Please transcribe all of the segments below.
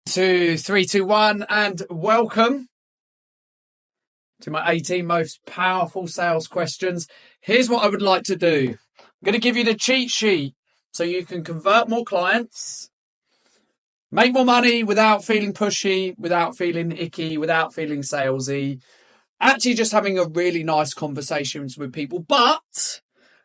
2, 3, 2, 1, and welcome to my 18 most powerful sales questions. Here's what I would like to do. I'm going to give you the cheat sheet so you can convert more clients, make more money without feeling pushy, without feeling icky, without feeling salesy, actually just having a really nice conversations with people, but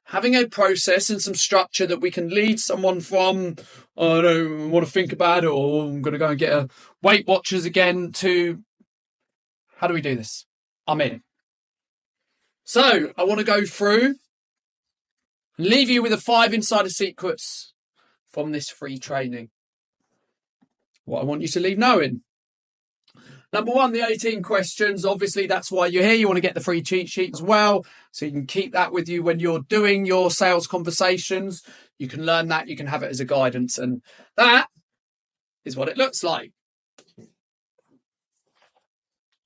having a process and some structure that we can lead someone from, I don't want to think about it, or I'm going to go and get a Weight Watchers again, to how do we do this? I'm in. So I want to go through, leave you with the 5 insider secrets from this free training. What I want you to leave knowing. Number 1, the 18 questions. Obviously, that's why you're here. You want to get the free cheat sheet as well, so you can keep that with you when you're doing your sales conversations. You can learn that. You can have it as a guidance. And that is what it looks like.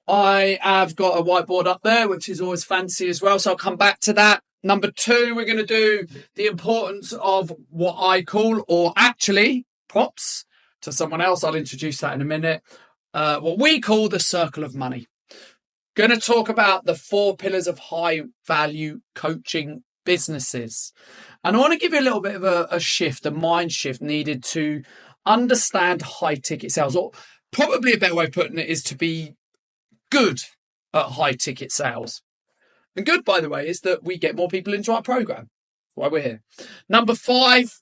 I have got a whiteboard up there, which is always fancy as well, so I'll come back to that. Number 2, we're going to do the importance of what I call, or actually, props to someone else. I'll introduce that in a minute. What we call the circle of money. Going to talk about the 4 pillars of high value coaching businesses. And I want to give you a little bit of a shift, a mind shift needed to understand high ticket sales, or probably a better way of putting it is to be good at high ticket sales. And good, by the way, is that we get more people into our program. That's why we're here. Number 5,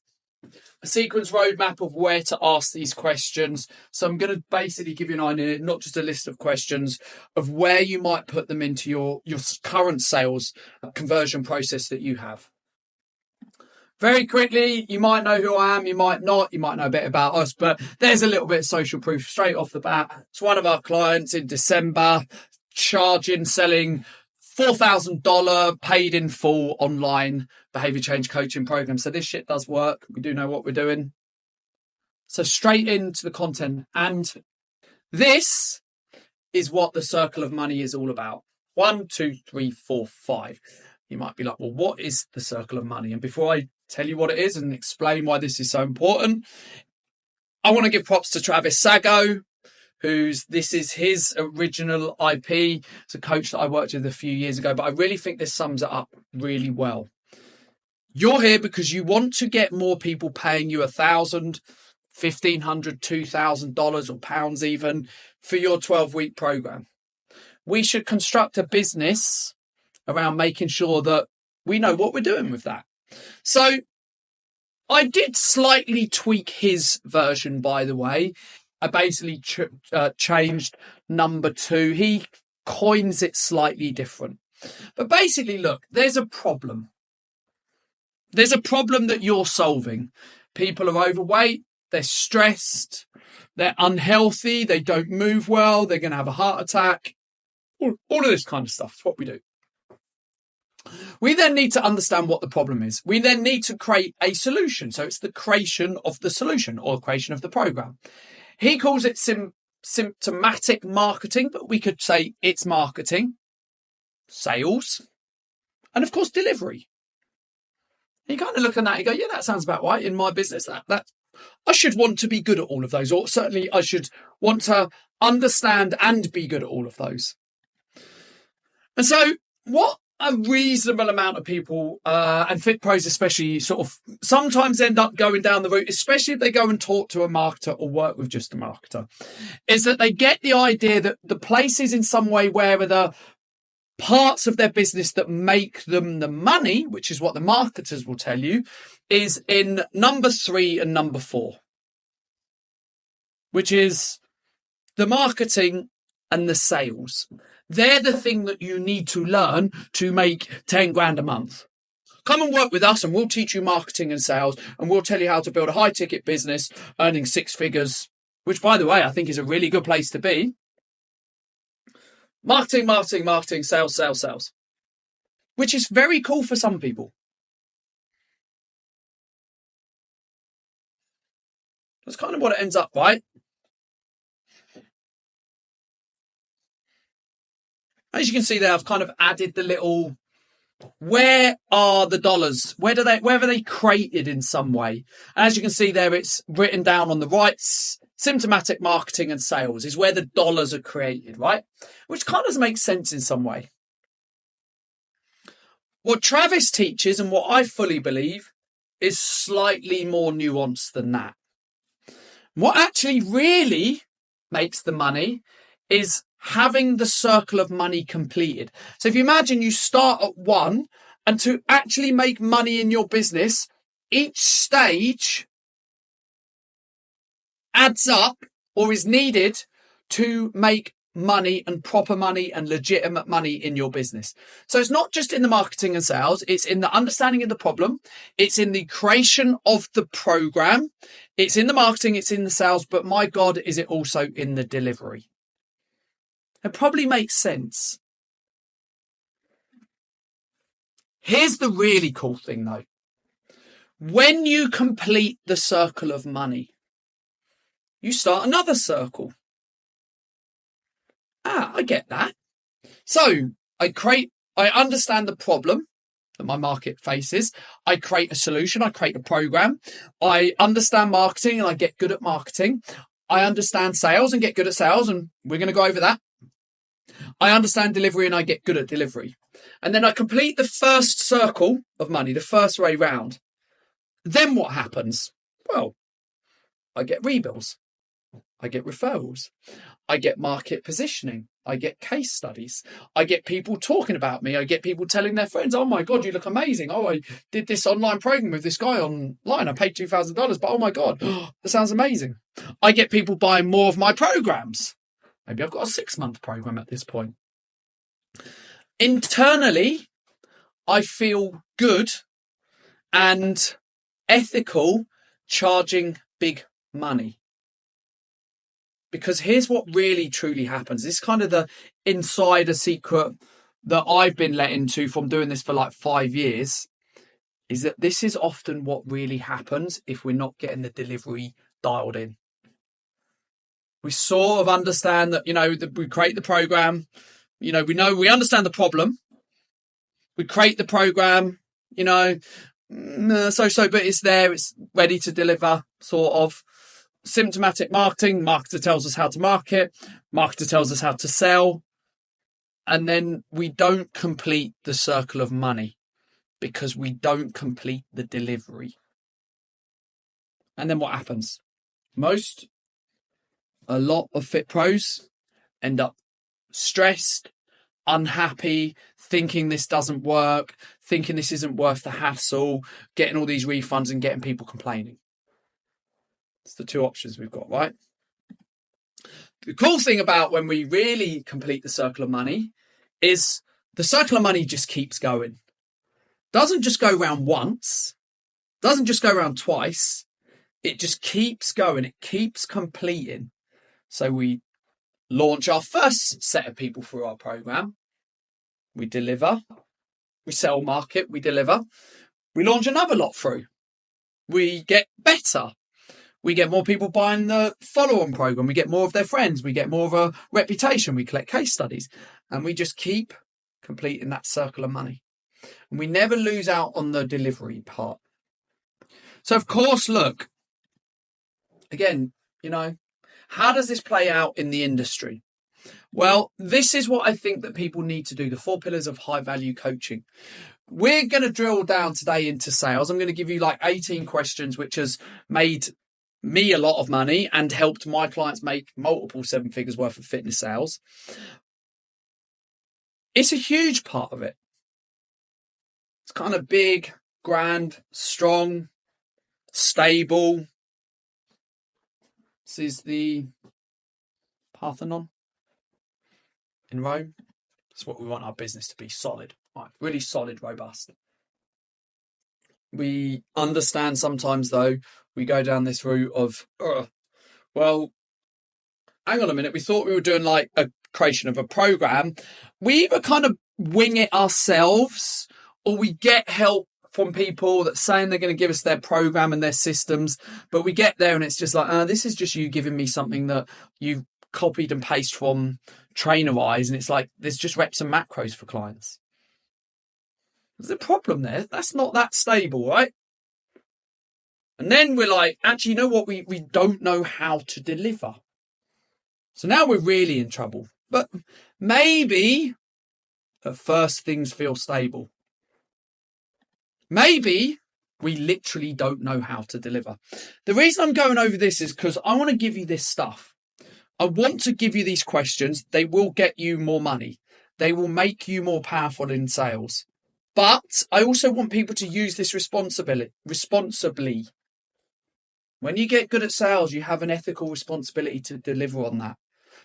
a sequence roadmap of where to ask these questions. So I'm going to basically give you an idea, not just a list of questions, of where you might put them into your current sales conversion process that you have. Very quickly, you might know who I am, you might not, you might know a bit about us, but there's a little bit of social proof straight off the bat. It's one of our clients in December, selling $4,000 paid in full online behavior change coaching program. So this shit does work. We do know what we're doing. So straight into the content. And this is what the circle of money is all about. 1, 2, 3, 4, 5. You might be like, well, what is the circle of money? And before I tell you what it is and explain why this is so important, I want to give props to Travis Sago, this is his original IP. It's a coach that I worked with a few years ago, but I really think this sums it up really well. You're here because you want to get more people paying you $1,000, $1,500, $2,000 or pounds even for your 12-week program. We should construct a business around making sure that we know what we're doing with that. So I did slightly tweak his version, by the way. I basically changed number 2. He coins it slightly different. But basically, look, there's a problem. There's a problem that you're solving. People are overweight, they're stressed, they're unhealthy, they don't move well, they're going to have a heart attack. All of this kind of stuff. It's what we do. We then need to understand what the problem is. We then need to create a solution. So it's the creation of the solution, or creation of the program. He calls it symptomatic marketing, but we could say it's marketing, sales, and of course, delivery. And you kind of look at that and go, yeah, that sounds about right in my business. That I should want to be good at all of those, or certainly I should want to understand and be good at all of those. And so what a reasonable amount of people, and Fit Pros especially, sort of sometimes end up going down the route, especially if they go and talk to a marketer or work with just a marketer, is that they get the idea that the places in some way where the parts of their business that make them the money, which is what the marketers will tell you, is in number 3 and number 4, which is the marketing and the sales. They're the thing that you need to learn to make 10 grand a month. Come and work with us and we'll teach you marketing and sales, and we'll tell you how to build a high ticket business earning 6 figures, which, by the way, I think is a really good place to be. Marketing, marketing, marketing, sales, sales, sales, which is very cool for some people. That's kind of what it ends up, right? As you can see there, I've kind of added the little, where are the dollars? Where are they created in some way? And as you can see there, it's written down on the right symptomatic marketing and sales is where the dollars are created, right? Which kind of makes sense in some way. What Travis teaches and what I fully believe is slightly more nuanced than that. What actually really makes the money is having the circle of money completed. So if you imagine you start at 1, and to actually make money in your business, each stage adds up or is needed to make money and proper money and legitimate money in your business. So it's not just in the marketing and sales, it's in the understanding of the problem, it's in the creation of the program, it's in the marketing, it's in the sales, but my God, is it also in the delivery? It probably makes sense. Here's the really cool thing though. When you complete the circle of money, you start another circle. I get that. So I understand the problem that my market faces. I create a solution. I create a program. I understand marketing and I get good at marketing. I understand sales and get good at sales. And we're going to go over that. I understand delivery and I get good at delivery. And then I complete the first circle of money, the first way round. Then what happens? Well, I get rebills. I get referrals. I get market positioning. I get case studies. I get people talking about me. I get people telling their friends, oh my God, you look amazing. Oh, I did this online program with this guy online. I paid $2,000, but oh my God, that sounds amazing. I get people buying more of my programs. Maybe I've got a 6-month program at this point. Internally, I feel good and ethical charging big money. Because here's what really truly happens. This is kind of the insider secret that I've been let into from doing this for like 5 years, is that this is often what really happens if we're not getting the delivery dialed in. We sort of understand that, we create the program, we understand the problem. We create the program, but it's there, it's ready to deliver, sort of. Symptomatic marketing, marketer tells us how to market, marketer tells us how to sell, and then we don't complete the circle of money because we don't complete the delivery. And then what happens? A lot of fit pros end up stressed, unhappy, thinking this doesn't work, thinking this isn't worth the hassle, getting all these refunds and getting people complaining. It's the 2 options we've got, right? The cool thing about when we really complete the circle of money is the circle of money just keeps going. Doesn't just go around once, doesn't just go around twice. It just keeps going. It keeps completing. So we launch our first set of people through our program. We deliver. We sell, market. We deliver. We launch another lot through. We get better. We get more people buying the follow-on program. We get more of their friends. We get more of a reputation. We collect case studies. And we just keep completing that circle of money. And we never lose out on the delivery part. So, of course, look, again, how does this play out in the industry? Well, this is what I think that people need to do, the 4 pillars of high-value coaching. We're going to drill down today into sales. I'm going to give you like 18 questions, which has made me a lot of money and helped my clients make multiple 7 figures worth of fitness sales. It's a huge part of it. It's kind of big, grand, strong, stable. This is the Parthenon in Rome. That's what we want our business to be, solid, right? Really solid, robust. We understand sometimes, though, we go down this route of, well, hang on a minute. We thought we were doing like a creation of a program. We either kind of wing it ourselves or we get help from people that saying they're going to give us their program and their systems. But we get there and it's just like, this is just you giving me something that you've copied and pasted from TrainerWise. And it's like, there's just reps and macros for clients. There's a problem there. That's not that stable, right? And then we're like, actually, you know what? We don't know how to deliver. So now we're really in trouble. But maybe at first things feel stable. Maybe we literally don't know how to deliver. The reason I'm going over this is because I want to give you this stuff. I want to give you these questions. They will get you more money. They will make you more powerful in sales. But I also want people to use this responsibly. When you get good at sales, you have an ethical responsibility to deliver on that.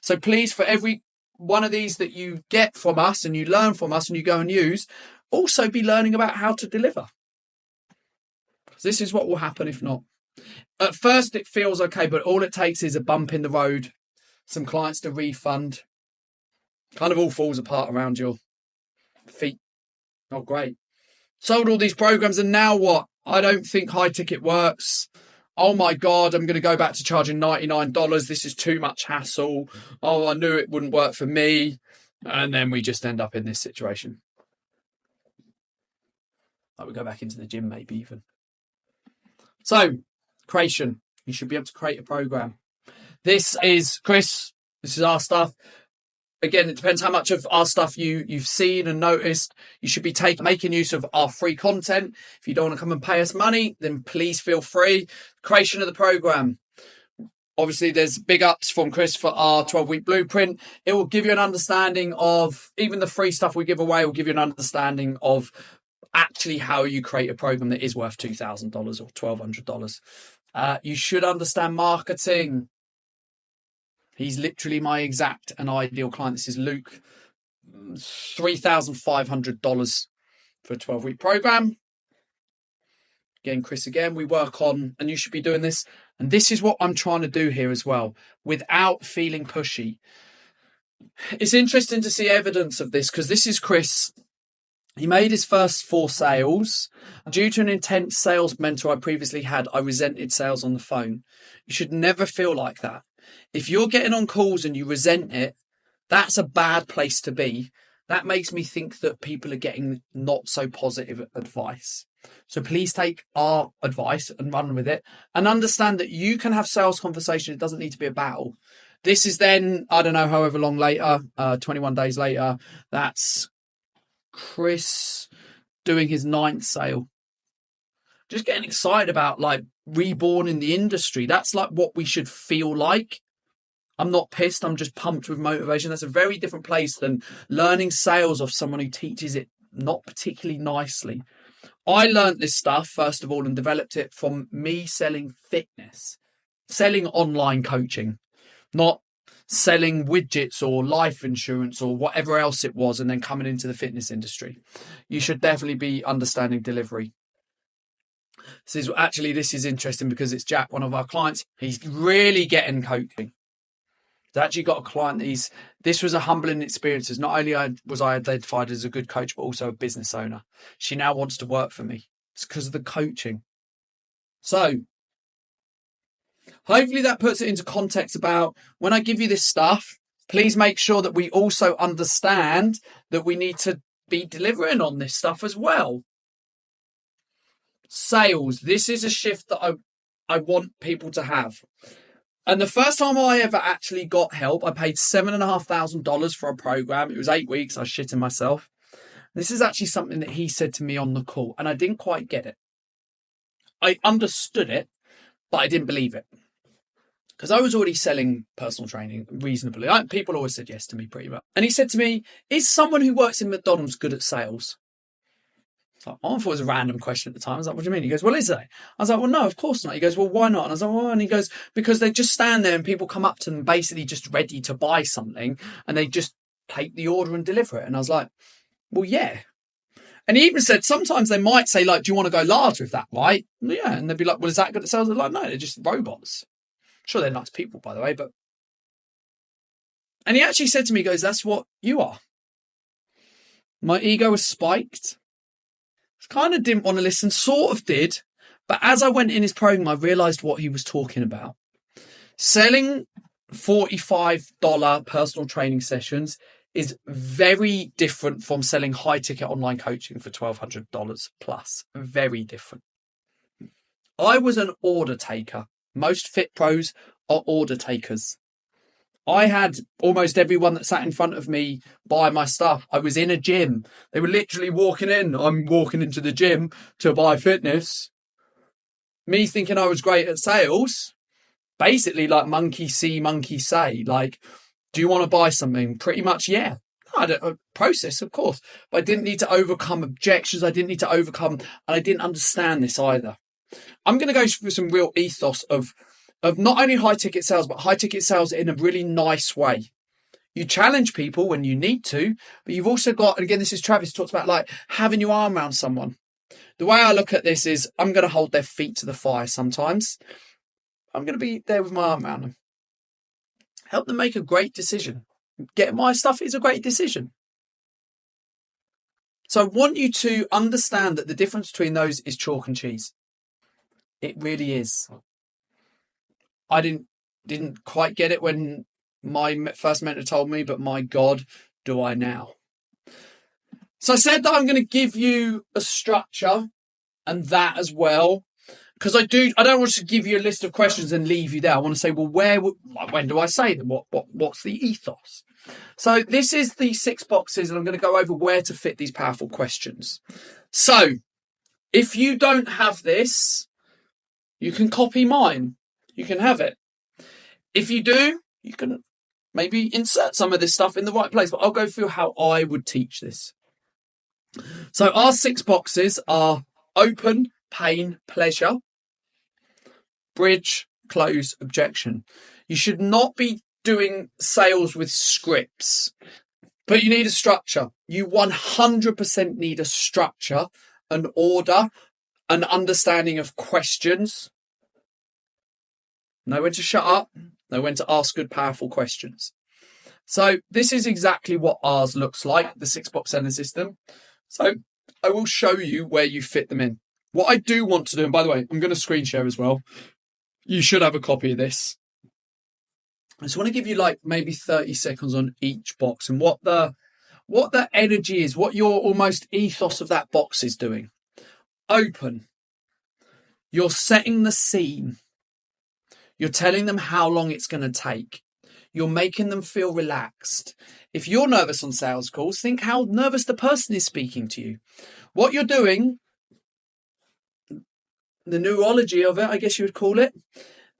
So please, for every one of these that you get from us and you learn from us and you go and use, also be learning about how to deliver. Because this is what will happen if not. At first, it feels okay, but all it takes is a bump in the road, some clients to refund. Kind of all falls apart around your feet. Not great. Sold all these programs and now what? I don't think high ticket works. Oh my God, I'm going to go back to charging $99. This is too much hassle. Oh, I knew it wouldn't work for me. And then we just end up in this situation. Like we go back into the gym maybe even. So, creation. You should be able to create a program. This is Chris. This is our stuff. Again, it depends how much of our stuff you've seen and noticed. You should be making use of our free content. If you don't want to come and pay us money, then please feel free. Creation of the program. Obviously, there's big ups from Chris for our 12-week blueprint. It will give you an understanding of, even the free stuff we give away will give you an understanding of actually how you create a program that is worth $2,000 or $1,200. You should understand marketing. He's literally my exact and ideal client. This is Luke. $3,500 for a 12-week program. Again, Chris, we work on, and you should be doing this. And this is what I'm trying to do here as well, without feeling pushy. It's interesting to see evidence of this because this is Chris. He made his first 4 sales. Due to an intense sales mentor I previously had, I resented sales on the phone. You should never feel like that. If you're getting on calls and you resent it, that's a bad place to be. That makes me think that people are getting not so positive advice. So please take our advice and run with it and understand that you can have sales conversation. It doesn't need to be a battle. This is then, I don't know, however long later, 21 days later, that's Chris doing his 9th sale. Just getting excited about like reborn in the industry. That's like what we should feel like. I'm not pissed. I'm just pumped with motivation. That's a very different place than learning sales off someone who teaches it not particularly nicely. I learned this stuff, first of all, and developed it from me selling fitness, selling online coaching, not selling widgets or life insurance or whatever else it was, and then coming into the fitness industry. You should definitely be understanding delivery. This is interesting because it's Jack, one of our clients. He's really getting coaching. He's actually got a client. This was a humbling experience. Not only was I identified as a good coach, but also a business owner. She now wants to work for me. It's because of the coaching. So hopefully that puts it into context about when I give you this stuff, please make sure that we also understand that we need to be delivering on this stuff as well. Sales. This is a shift that I want people to have. And the first time I ever actually got help, I paid $7,500 for a program. It was 8 weeks. I was shitting myself. This is actually something that he said to me on the call, and I didn't quite get it. I understood it, but I didn't believe it. Because I was already selling personal training reasonably. People always said yes to me pretty much. And he said to me, is someone who works in McDonald's good at sales? I thought it was a random question at the time. I was like, what do you mean? He goes, well, is they? I was like, well, no, of course not. He goes, well, why not? And I was like, well, and he goes, because they just stand there and people come up to them basically just ready to buy something and they just take the order and deliver it. And I was like, well, yeah. And he even said sometimes they might say, like, do you want to go large with that, right? Yeah. And they'd be like, well, is that good at sales? They're like, no, they're just robots. I'm sure they're nice people, by the way, but. And he actually said to me, he goes, that's what you are. My ego was spiked. Kind of didn't want to listen, sort of did. But as I went in his program, I realized what he was talking about. Selling $45 personal training sessions is very different from selling high ticket online coaching for $1,200 plus. Very different. I was an order taker. Most fit pros are order takers. I had almost everyone that sat in front of me buy my stuff. I was in a gym. They were literally walking in. I'm walking into the gym to buy fitness. Me thinking I was great at sales. Basically like monkey see, monkey say. Like, do you want to buy something? Pretty much, yeah. I had a process, of course. But I didn't need to overcome objections. I didn't need to overcome, and I didn't understand this either. I'm going to go through some real ethos of not only high ticket sales, but high ticket sales in a really nice way. You challenge people when you need to, but you've also got, and again, this is Travis talks about, like having your arm around someone. The way I look at this is I'm going to hold their feet to the fire sometimes. I'm going to be there with my arm around them. Help them make a great decision. Getting my stuff is a great decision. So I want you to understand that the difference between those is chalk and cheese. It really is. I didn't quite get it when my first mentor told me, but my God, do I now. So I said that I'm going to give you a structure and that as well, because I don't want to give you a list of questions and leave you there. I want to say, well, when do I say them? What's the ethos? So this is the 6 boxes, and I'm going to go over where to fit these powerful questions. So if you don't have this, you can copy mine. You can have it. If you do, you can maybe insert some of this stuff in the right place, but I'll go through how I would teach this. So our 6 boxes are open, pain, pleasure, bridge, close, objection. You should not be doing sales with scripts, but you need a structure. You 100% need a structure, an order, an understanding of questions. Know when to shut up, know when to ask good, powerful questions. So this is exactly what ours looks like, the 6-box selling system. So I will show you where you fit them in. What I do want to do, and by the way, I'm going to screen share as well. You should have a copy of this. I just want to give you like maybe 30 seconds on each box and what the energy is, what your almost ethos of that box is doing. Open. You're setting the scene. You're telling them how long it's going to take. You're making them feel relaxed. If you're nervous on sales calls, think how nervous the person is speaking to you. What you're doing, the neurology of it, I guess you would call it,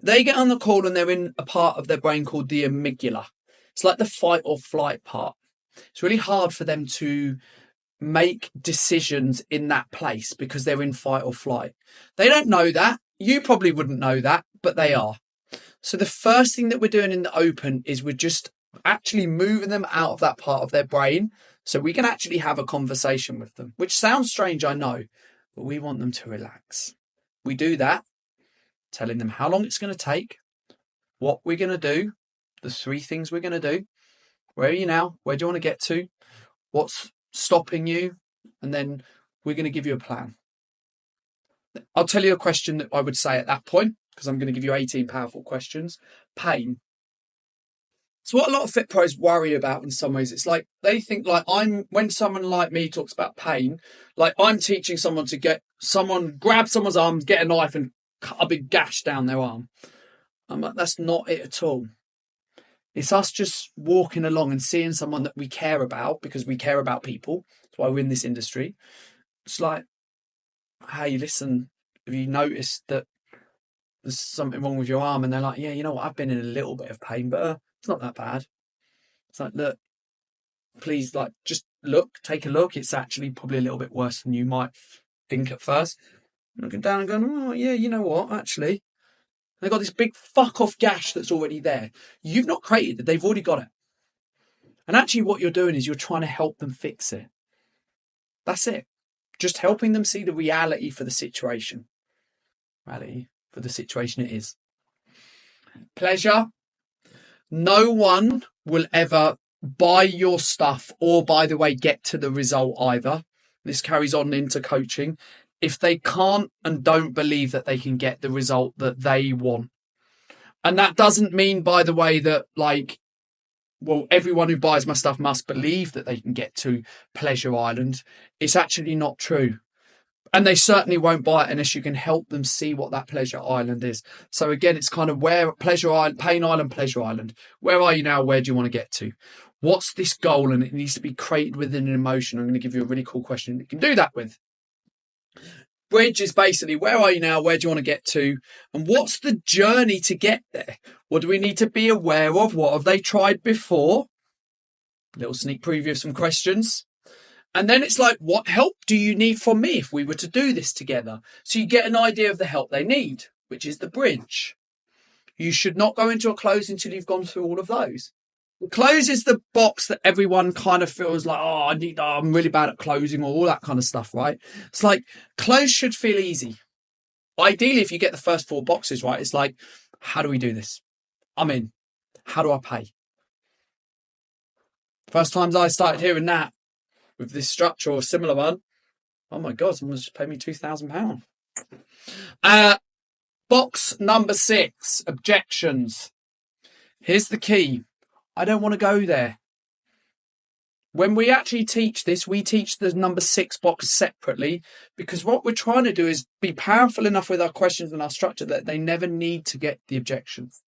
they get on the call and they're in a part of their brain called the amygdala. It's like the fight or flight part. It's really hard for them to make decisions in that place because they're in fight or flight. They don't know that. You probably wouldn't know that, but they are. So the first thing that we're doing in the open is we're just actually moving them out of that part of their brain so we can actually have a conversation with them, which sounds strange, I know, but we want them to relax. We do that, telling them how long it's going to take, what we're going to do, the 3 things we're going to do. Where are you now? Where do you want to get to? What's stopping you? And then we're going to give you a plan. I'll tell you a question that I would say at that point, because I'm going to give you 18 powerful questions. Pain. So what a lot of fit pros worry about in some ways, it's like they think like when someone like me talks about pain, like I'm teaching someone to grab someone's arm, get a knife and cut a big gash down their arm. I'm like, that's not it at all. It's us just walking along and seeing someone that we care about because we care about people. That's why we're in this industry. It's like, hey, listen, have you noticed that there's something wrong with your arm? And they're like, yeah, you know what? I've been in a little bit of pain, but it's not that bad. It's like, look, please, like, just take a look. It's actually probably a little bit worse than you might think at first. Looking down and going, oh, yeah, you know what? Actually, they've got this big fuck off gash that's already there. You've not created it. They've already got it. And actually what you're doing is you're trying to help them fix it. That's it. Just helping them see the reality for the situation. Reality for the situation it is. Pleasure. No one will ever buy your stuff or, by the way, get to the result either. This carries on into coaching. If they can't and don't believe that they can get the result that they want. And that doesn't mean, by the way, that like, well, everyone who buys my stuff must believe that they can get to Pleasure Island. It's actually not true. And they certainly won't buy it unless you can help them see what that pleasure island is. So again, it's kind of where pleasure island, pain island, pleasure island. Where are you now? Where do you want to get to? What's this goal? And it needs to be created within an emotion. I'm going to give you a really cool question that you can do that with. Bridge is basically, where are you now? Where do you want to get to? And what's the journey to get there? What do we need to be aware of? What have they tried before? Little sneak preview of some questions. And then it's like, what help do you need from me if we were to do this together? So you get an idea of the help they need, which is the bridge. You should not go into a close until you've gone through all of those. The close is the box that everyone kind of feels like, I'm really bad at closing or all that kind of stuff, right? It's like, close should feel easy. Ideally, if you get the first 4 boxes right, it's like, how do we do this? I'm in. How do I pay? First times I started hearing that with this structure or a similar one, oh my God, someone's just paid me £2,000. Box number 6, objections. Here's the key. I don't want to go there. When we actually teach this, we teach the number 6 box separately, because what we're trying to do is be powerful enough with our questions and our structure that they never need to get the objections.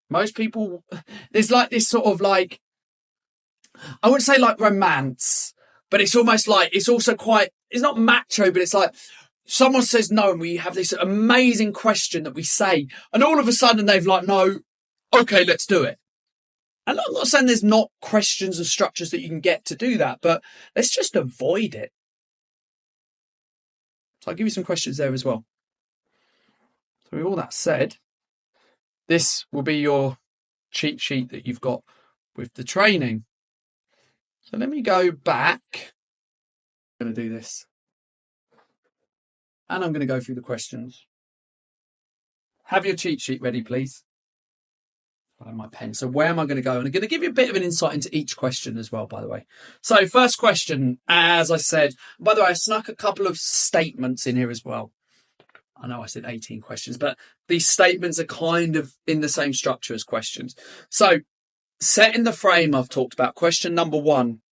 Most people, there's like this sort of like, I wouldn't say like romance, but it's almost like, it's also quite, it's not macho, but it's like someone says no and we have this amazing question that we say and all of a sudden they've like, no, okay, let's do it. And I'm not saying there's not questions and structures that you can get to do that, but let's just avoid it. So I'll give you some questions there as well. So with all that said, this will be your cheat sheet that you've got with the training. So let me go back. I'm going to do this. And I'm going to go through the questions. Have your cheat sheet ready, please. I have my pen. So where am I going to go? And I'm going to give you a bit of an insight into each question as well, by the way. So first question, as I said, by the way, I snuck a couple of statements in here as well. I know I said 18 questions, but these statements are kind of in the same structure as questions. So setting the frame I've talked about. Question number 1.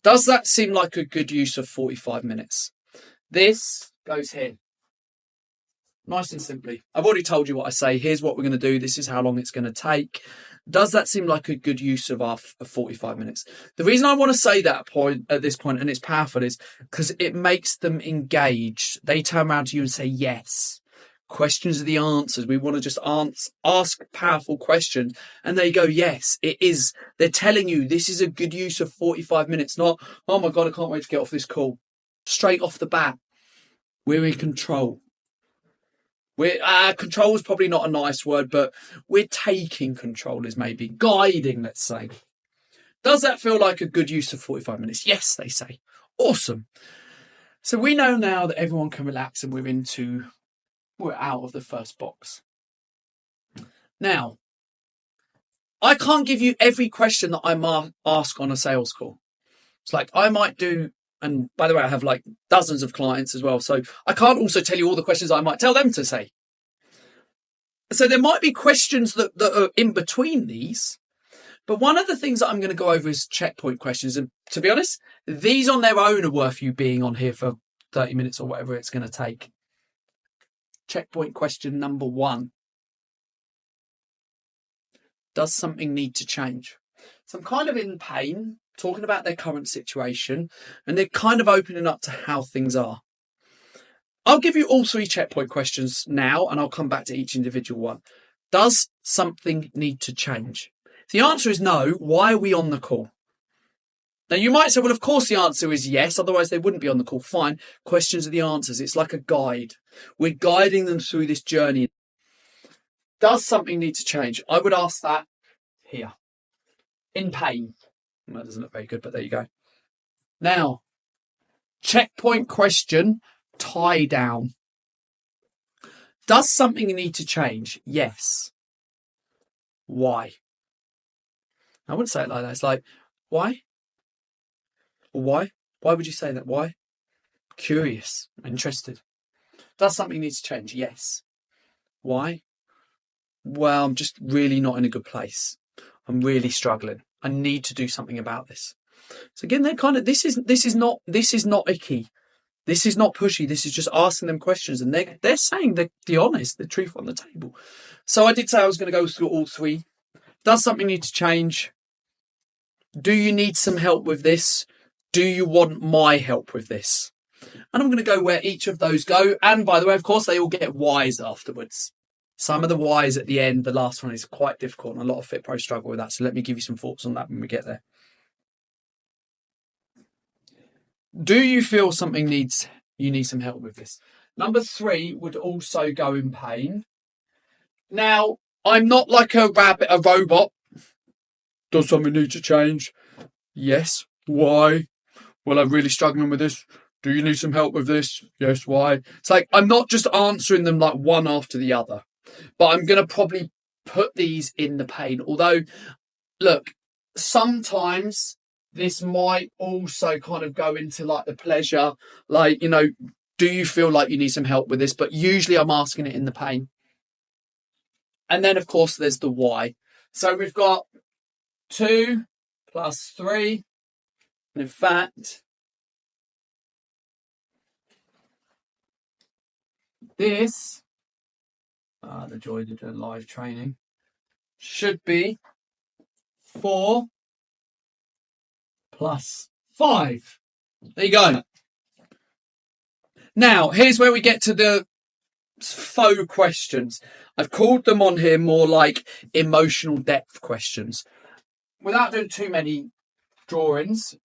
Does that seem like a good use of 45 minutes? This goes here. Nice and simply. I've already told you what I say. Here's what we're going to do. This is how long it's going to take. Does that seem like a good use of our 45 minutes? The reason I want to say that at this point, and it's powerful, is because it makes them engaged. They turn around to you and say, yes. Questions are the answers. We want to just ask powerful questions. And they go, yes, it is. They're telling you this is a good use of 45 minutes. Not, oh my God, I can't wait to get off this call. Straight off the bat, we're in control. Control is probably not a nice word, but we're taking control is maybe guiding, let's say. Does that feel like a good use of 45 minutes? Yes, they say. Awesome. So we know now that everyone can relax and we're out of the first box. Now, I can't give you every question that I ask on a sales call. It's like I might do, and by the way, I have like dozens of clients as well. So I can't also tell you all the questions I might tell them to say. So there might be questions that are in between these. But one of the things that I'm going to go over is checkpoint questions. And to be honest, these on their own are worth you being on here for 30 minutes or whatever it's going to take. Checkpoint question number 1. Does something need to change? So I'm kind of in pain, talking about their current situation, and they're kind of opening up to how things are. I'll give you all 3 checkpoint questions now, and I'll come back to each individual one. Does something need to change? If the answer is no, why are we on the call? Now, you might say, well, of course the answer is yes, otherwise they wouldn't be on the call. Fine. Questions are the answers. It's like a guide. We're guiding them through this journey. Does something need to change? I would ask that here. In pain. That doesn't look very good, but there you go. Now, checkpoint question, tie down. Does something need to change? Yes. Why? I wouldn't say it like that. It's like, why? Why? Why would you say that? Why? Curious, interested. Does something need to change? Yes. Why? Well, I'm just really not in a good place. I'm really struggling. I need to do something about this. So again, they're kind of, this is not icky. This is not pushy. This is just asking them questions, and they're saying the honest, the truth on the table. So I did say I was going to go through all three. Does something need to change? Do you need some help with this? Do you want my help with this? And I'm going to go where each of those go. And by the way, of course, they all get whys afterwards. Some of the whys at the end, the last one is quite difficult, and a lot of Fit Pros struggle with that. So let me give you some thoughts on that when we get there. Do you feel you need some help with this? Number 3 would also go in pain. Now, I'm not like a robot. Does something need to change? Yes. Why? Well, I'm really struggling with this. Do you need some help with this? Yes. Why? It's like, I'm not just answering them like one after the other, but I'm going to probably put these in the pain. Although, look, sometimes this might also kind of go into like the pleasure, like, do you feel like you need some help with this? But usually I'm asking it in the pain. And then, of course, there's the why. So we've got 2 plus 3. And in fact, this, the joy of doing live training, should be 4 plus 5. There you go. Now, here's where we get to the faux questions. I've called them on here more like emotional depth questions. Without doing too many drawings,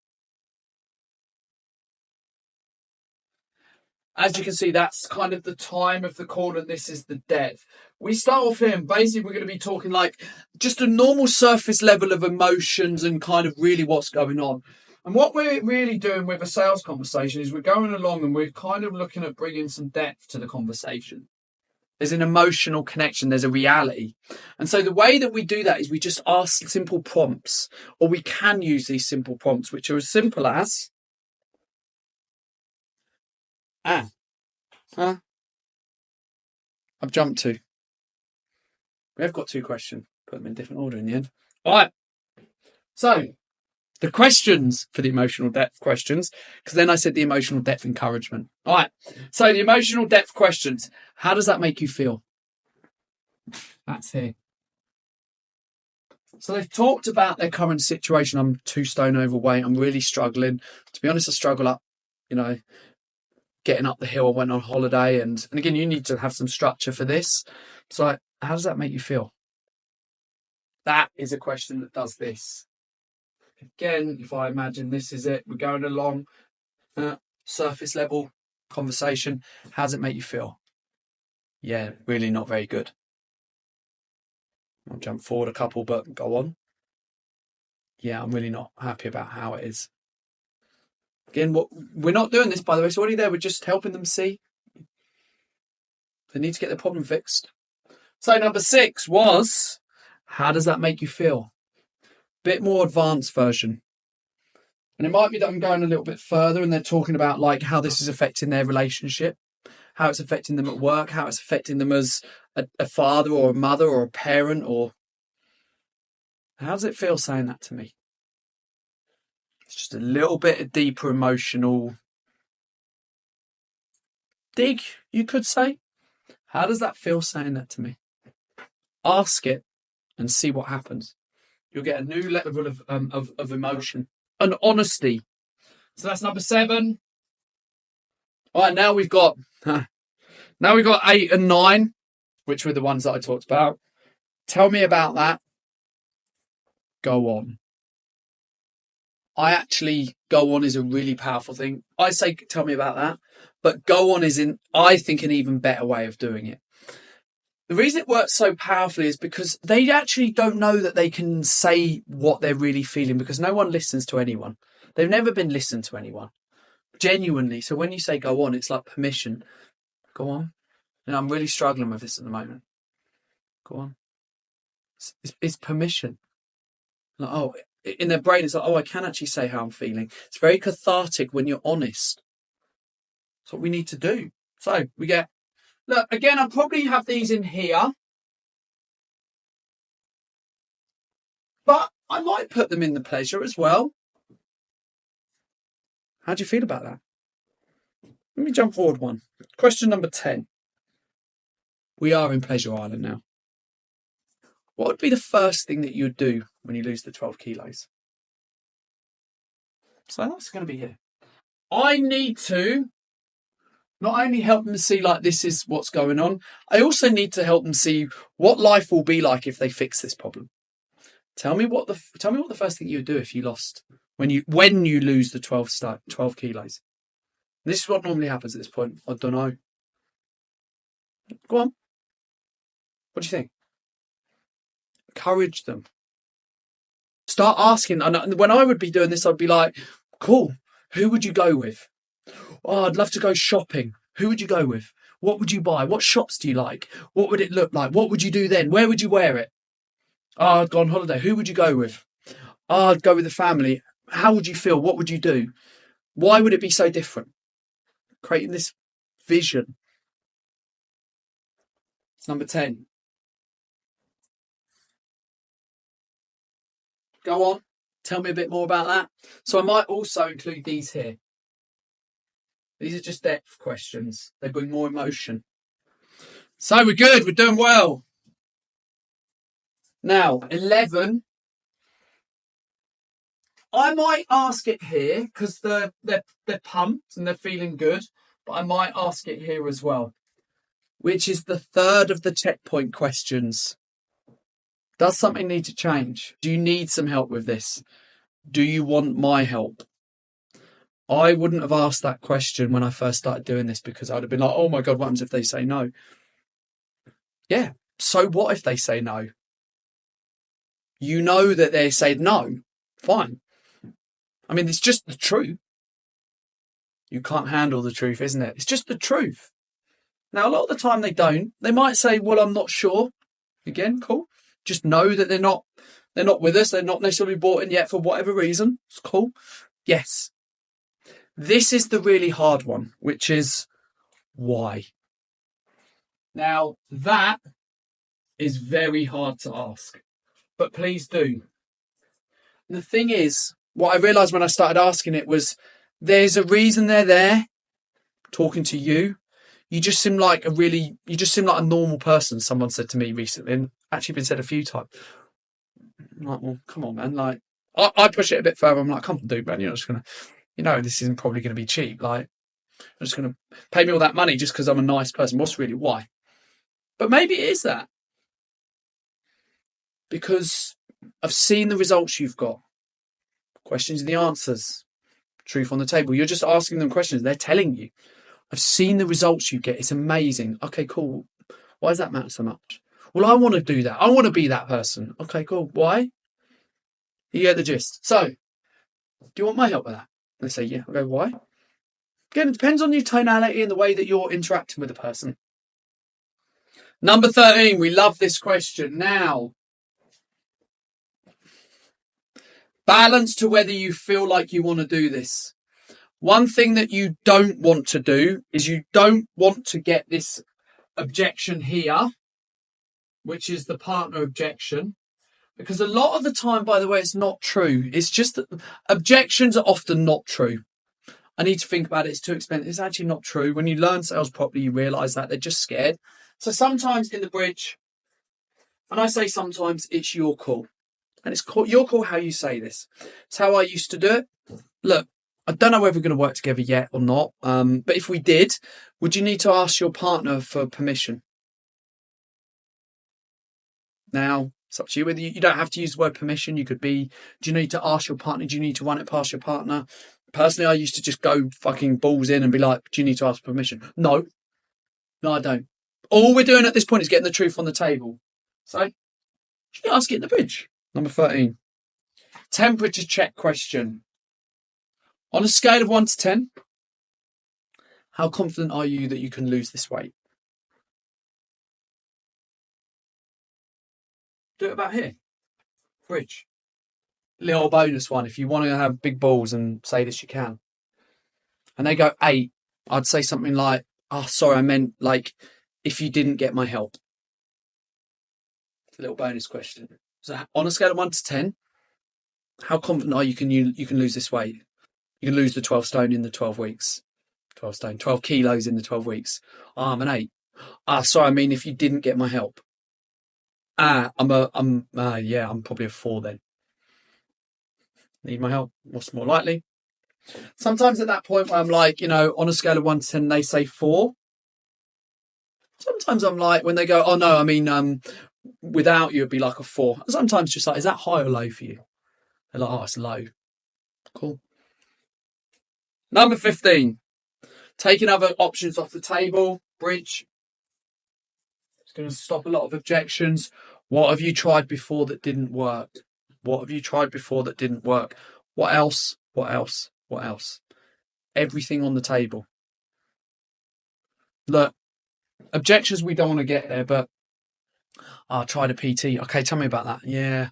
as you can see, that's kind of the time of the call, and this is the depth. We start off here, and basically we're going to be talking like just a normal surface level of emotions and kind of really what's going on. And what we're really doing with a sales conversation is we're going along and we're kind of looking at bringing some depth to the conversation. There's an emotional connection. There's a reality. And so the way that we do that is we just ask simple prompts, or we can use these simple prompts, which are as simple as, I've jumped to. We have got 2 questions. Put them in different order in the end. All right. So the questions for the emotional depth questions, because then I said the emotional depth encouragement. All right. So the emotional depth questions. How does that make you feel? That's here. So they've talked about their current situation. I'm 2 stone overweight. I'm really struggling. To be honest, I struggle up, getting up the hill. I went on holiday. And again, you need to have some structure for this. So how does that make you feel? That is a question that does this. Again, if I imagine this is it, we're going along, surface level conversation. How does it make you feel? Yeah, really not very good. I'll jump forward a couple, but go on. Yeah, I'm really not happy about how it is. Again, we're not doing this, by the way. So what are you there? We're just helping them see. They need to get their problem fixed. So number 6 was, how does that make you feel? Bit more advanced version. And it might be that I'm going a little bit further and they're talking about like how this is affecting their relationship, how it's affecting them at work, how it's affecting them as a father or a mother or a parent, or how does it feel saying that to me? It's just a little bit of deeper emotional dig, you could say. How does that feel saying that to me? Ask it and see what happens. You'll get a new level of emotion and honesty. So that's number 7. All right, now we've got 8 and 9, which were the ones that I talked about. Tell me about that. Go on. Go on is a really powerful thing. I say, tell me about that. But go on is, I think, an even better way of doing it. The reason it works so powerfully is because they actually don't know that they can say what they're really feeling, because no one listens to anyone. They've never been listened to anyone. Genuinely. So when you say go on, it's like permission. Go on. And I'm really struggling with this at the moment. Go on. It's permission. Like, in their brain, it's like, I can actually say how I'm feeling. It's very cathartic when you're honest. That's what we need to do. So we get, look, again, I'll probably have these in here, but I might put them in the pleasure as well. How do you feel about that? Let me jump forward one. Question number 10. We are in Pleasure Island now. What would be the first thing that you would do when you lose the 12 kilos? So that's going to be here. I need to not only help them see like this is what's going on, I also need to help them see what life will be like if they fix this problem. Tell me what the first thing you would do if you lost when you lose the 12 kilos. This is what normally happens at this point. I don't know. Go on. What do you think? Encourage them. Start asking. And when I would be doing this, I'd be like, cool, who would you go with? Oh, I'd love to go shopping. Who would you go with? What would you buy? What shops do you like? What would it look like? What would you do then? Where would you wear it? Oh, I'd go on holiday. Who would you go with? Oh, I'd go with the family. How would you feel? What would you do? Why would it be so different? Creating this vision. It's number 10. Go on. Tell me a bit more about that. So I might also include these here. These are just depth questions. They bring more emotion. So we're good. We're doing well. Now, 11. I might ask it here because they're pumped and they're feeling good, but I might ask it here as well, which is the third of the checkpoint questions. Does something need to change? Do you need some help with this? Do you want my help? I wouldn't have asked that question when I first started doing this because I would have been like, oh my God, what happens if they say no? Yeah, so what if they say no? You know that they say no, fine. I mean, it's just the truth. You can't handle the truth, isn't it? It's just the truth. Now, a lot of the time they don't. They might say, well, I'm not sure. Again, cool. Just know that they're not with us. They're not necessarily bought in yet for whatever reason. It's cool. Yes. This is the really hard one, which is why. Now, that is very hard to ask, but please do. And the thing is, what I realised when I started asking it was there's a reason they're there talking to you. You just seem like a normal person, someone said to me recently, and actually been said a few times. I'm like, well, come on, man. Like, I push it a bit further. I'm like, come on, dude, man. You're not just going to, this isn't probably going to be cheap. Like, I'm just going to pay me all that money just because I'm a nice person. What's really why? But maybe it is that. Because I've seen the results you've got. Questions and the answers. Truth on the table. You're just asking them questions. They're telling you. I've seen the results you get. It's amazing. Okay, cool. Why does that matter so much? Well, I want to do that. I want to be that person. Okay, cool. Why? You get the gist. So, do you want my help with that? They say, yeah. I go, why? Again, it depends on your tonality and the way that you're interacting with the person. Number 13. We love this question. Now, balance to whether you feel like you want to do this. One thing that you don't want to do is you don't want to get this objection here, which is the partner objection. Because a lot of the time, by the way, it's not true. It's just that objections are often not true. I need to think about it. It's too expensive. It's actually not true. When you learn sales properly, you realise that they're just scared. So sometimes in the bridge, and I say sometimes, it's your call. And it's your call how you say this. It's how I used to do it. Look, I don't know whether we're going to work together yet or not. But if we did, would you need to ask your partner for permission? Now, it's up to you whether you don't have to use the word permission. You could be, do you need to ask your partner? Do you need to run it past your partner? Personally, I used to just go fucking balls in and be like, do you need to ask permission? No, I don't. All we're doing at this point is getting the truth on the table. So, you ask it in the bridge. Number 13. Temperature check question. On a scale of 1 to 10, how confident are you that you can lose this weight? Do it about here. Bridge. Little bonus one. If you want to have big balls and say this, you can. And they go 8. I'd say something like, oh, sorry, I meant like if you didn't get my help. It's a little bonus question. So on a scale of 1 to 10, how confident are you can lose this weight? You can lose the 12 stone in the 12 weeks. 12 stone, 12 kilos in the 12 weeks. I'm an 8. Sorry, I mean, if you didn't get my help. I'm probably a 4 then. Need my help? What's more likely? Sometimes at that point where I'm like, on a scale of 1 to 10, they say 4. Sometimes I'm like, when they go, oh no, I mean, without you, it'd be like a 4. Sometimes just like, is that high or low for you? They're like, oh, it's low. Cool. Number 15. Taking other options off the table. Bridge. It's going to stop a lot of objections. What have you tried before that didn't work? What have you tried before that didn't work? What else? What else? What else? Everything on the table. Look, objections, we don't want to get there, but I tried a PT. Okay, tell me about that. Yeah,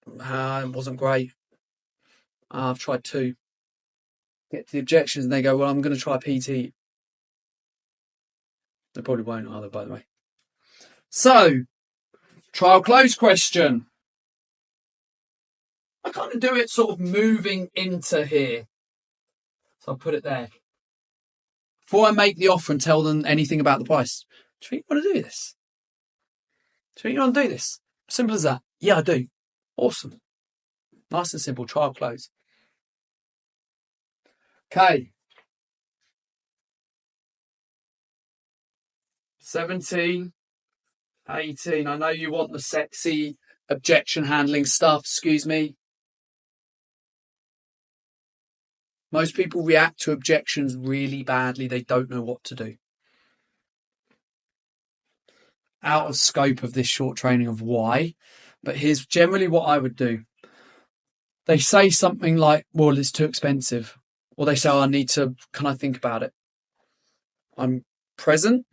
it wasn't great. I've tried 2. Get to the objections and they go, well, I'm going to try PT. They probably won't either, by the way. So, trial close question. I kind of do it sort of moving into here. So I'll put it there. Before I make the offer and tell them anything about the price, do you think you want to do this? Do you think you want to do this? Simple as that. Yeah, I do. Awesome. Nice and simple. Trial close. Okay. 17, 18. I know you want the sexy objection handling stuff. Excuse me. Most people react to objections really badly. They don't know what to do. Out of scope of this short training of why, but here's generally what I would do. They say something like, well, it's too expensive. Or they say, can I think about it? I'm present.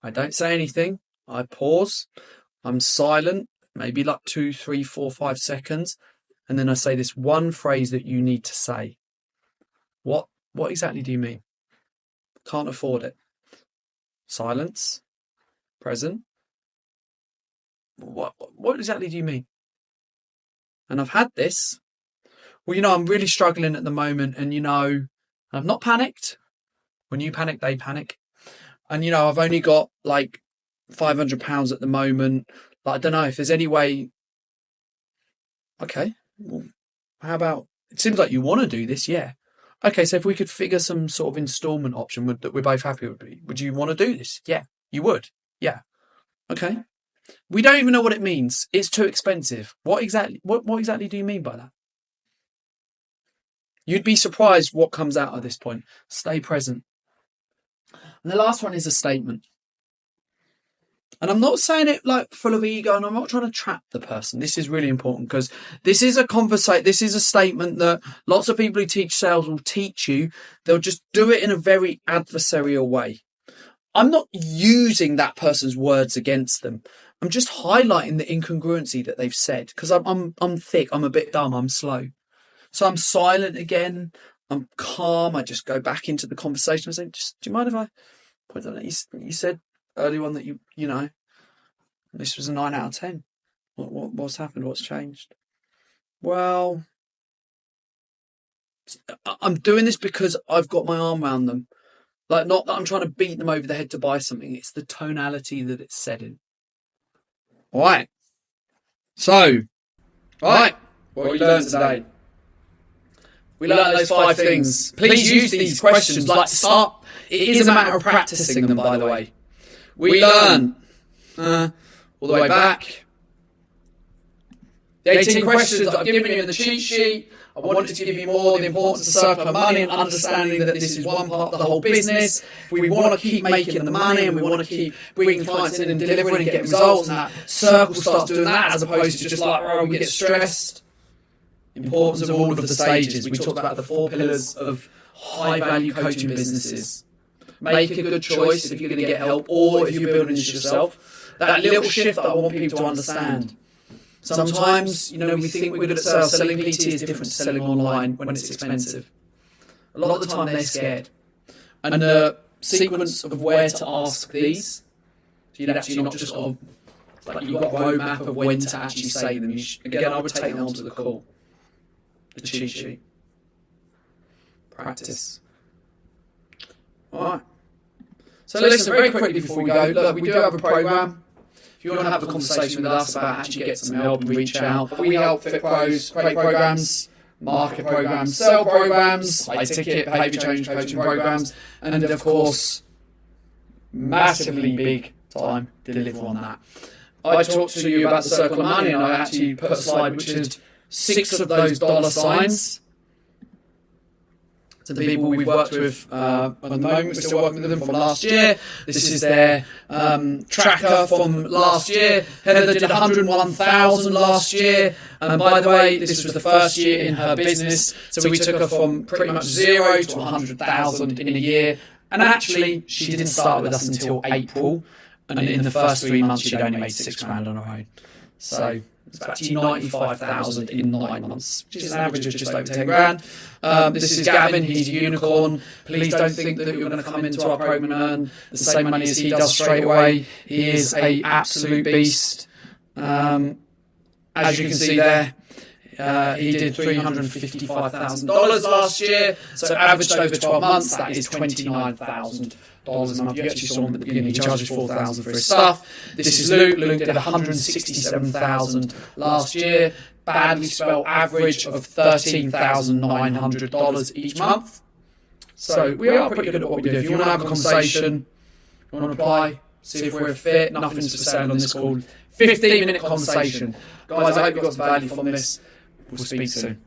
I don't say anything. I pause. I'm silent, maybe like 2, 3, 4, 5 seconds. And then I say this one phrase that you need to say. What exactly do you mean? Can't afford it. Silence. Present. What exactly do you mean? And I've had this. Well, I'm really struggling at the moment, and I've not panicked. When you panic, they panic. And I've only got like £500 at the moment. Like, I don't know if there's any way. Okay, well, how about? It seems like you want to do this, yeah. Okay, so if we could figure some sort of instalment option that we're both happy with, would you want to do this? Yeah, you would. Yeah. Okay. We don't even know what it means. It's too expensive. What exactly do you mean by that? You'd be surprised what comes out at this point. Stay present. And the last one is a statement. And I'm not saying it like full of ego, and I'm not trying to trap the person. This is really important because this is a conversation. This is a statement that lots of people who teach sales will teach you. They'll just do it in a very adversarial way. I'm not using that person's words against them. I'm just highlighting the incongruency that they've said because I'm thick. I'm a bit dumb. I'm slow. So I'm silent again. I'm calm. I just go back into the conversation. I say, do you mind if I point out that you said early on that you this was a 9 out of 10. What's happened? What's changed? Well, I'm doing this because I've got my arm around them. Like, not that I'm trying to beat them over the head to buy something. It's the tonality that it's said in. All right. So, what we learned today. We learned those 5 things. Please use these questions. Like, start. It is a matter of practicing them, by the way. We learn all the way back. The 18 questions that I've given you in the cheat sheet. I wanted to give you more the importance of circular money and understanding that this is one part of the whole business. If we want to keep making the money and we want to keep bringing clients in and delivering and getting results, and that circle starts doing that as opposed to just like, oh, we get stressed. Importance of all of the stages. We talked about the 4 pillars of high value coaching businesses. Make a good choice if you're going to get help or if you're building this yourself. That little shift that I want people to understand. Sometimes, we think we're good at sales. Selling PT is different to selling online when it's expensive. A lot of the time they're scared. And the sequence of where to ask these, so you'd actually not just sort of, like you've got a roadmap of when to actually say them. Again, I would take them onto the call. The cheat sheet. Practice. All right. So listen, very quickly before we go, look, we do have a program. If you want to have a conversation with us about actually get some help and reach out, we help fit pros create programs, market programs, sell programs, high ticket behaviour change coaching programs, and of course, massively big time deliver on that. I talked to you about the circle of money, and I actually put a slide which is 6 of those dollar signs to the people we've worked with at the moment. We're still working with them from last year. This is their tracker from last year. Heather did 101,000 last year. And by the way, this was the first year in her business. So we took her from pretty much 0 to 100,000 in a year. And actually, she didn't start with us until April. And in the first 3 months, she'd only made £6 on her own. So it's actually 95,000 in 9 months, which is an average of just over 10 grand. This is Gavin. He's a unicorn. Please don't think that you're going to come into our program and earn the same money as he does straight away. He is an absolute beast. As you can see there, he did $355,000 last year. So averaged over 12 months, that is $29,000 a month. You actually saw him at the beginning, he charges $4,000 for his stuff. This is Luke. Luke did $167,000 last year. Badly spelled average of $13,900 each month. So we are pretty good at what we do. If you want to have a conversation, you want to apply, see if we're a fit, nothing's for sale on this call. 15-minute conversation. Guys, I hope you got some value from this. We'll speak soon.